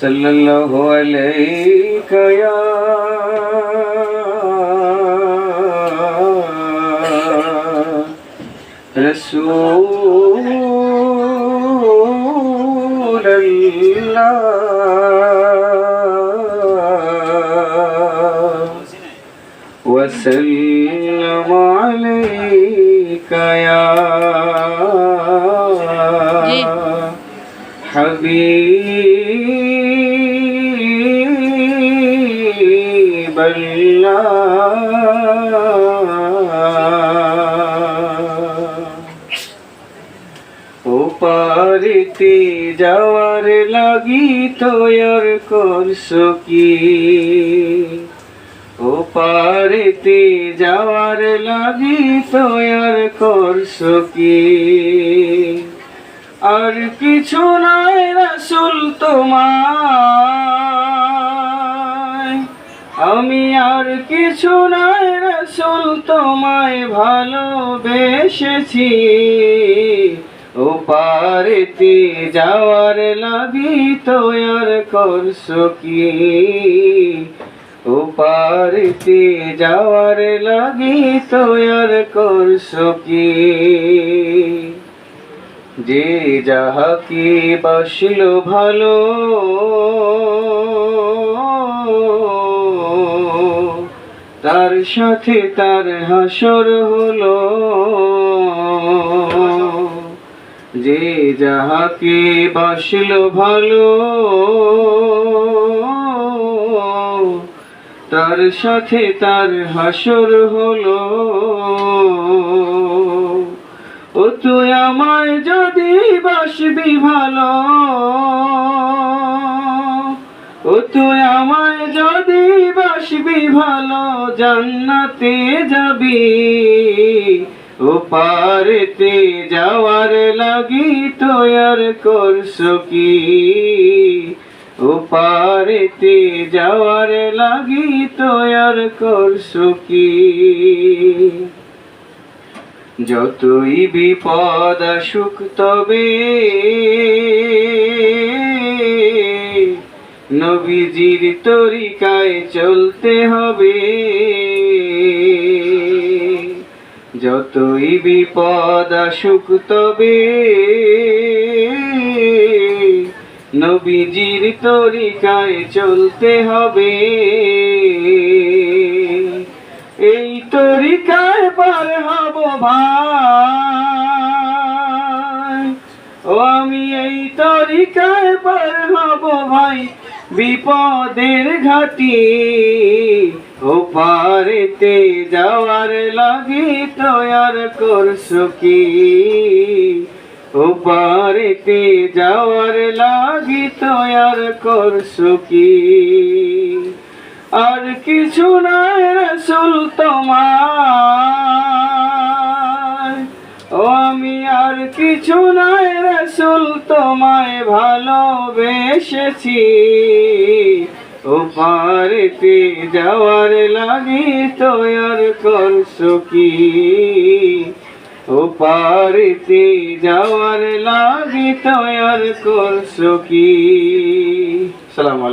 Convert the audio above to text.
সাল্লাল্লাহু আলাইকা ইয়া রাসূলুল্লাহ ওয়া সাল্লামু আলাইকা ইয়া ওপারেতে যাওয়ার লাগি তৈয়ার করছো কি? ওপারেতে যাওয়ার লাগি তৈয়ার করছো কি? আর কিছু নাই রাসূল তোমায়, আমি আর কিছু নাই রাসূল তোমায় ভালোবেসেছি। ওপারেতে যাওয়ার লাগি তৈয়ার করছো কি? ওপারেতে যাওয়ার লাগি তৈয়ার করছো কি? যে যাহাকে বাসলো ভালো তার সাথে তার হাসর হলো। যে যাহাকে বাসলো ভালো তার সাথে তার হাসর হলো। ও তুই আমায় যদি বাসবি ভালো, ও তুই আমায় যদি বাসবি ভালো, জান্নাতে যাবি। ওপারেতে যাওয়ার লাগি তৈয়ার করছো কি? ওপারেতে যাওয়ার লাগি তৈয়ার করছো কি? যতই বিপদ আসুক তবে নবীজির তরিকায় চলতে হবে। যতই বিপদ আসুক তবে নবীজির তরিকায় চলতে হবে। এই তরিকায় পার হব ভাই, ও আমি এই তরিকায় পার হব ভাই বিপদের ঘাটি। ওপারেতে যাওয়ার লাগি তৈয়ার করছো কি? ওপারেতে যাওয়ার লাগি তৈয়ার করছো কি? আর কিছু নাই রাসূল তোমায়, ও আমি আর কিছু নাই রাসূল তোমায় ভালোবেসেছি। ওপারেতে যাওয়ার লাগি তৈয়ার করছো কি? ওপারেতে যাওয়ার লাগি তৈয়ার করছো কি? সালাম আলাইকুম।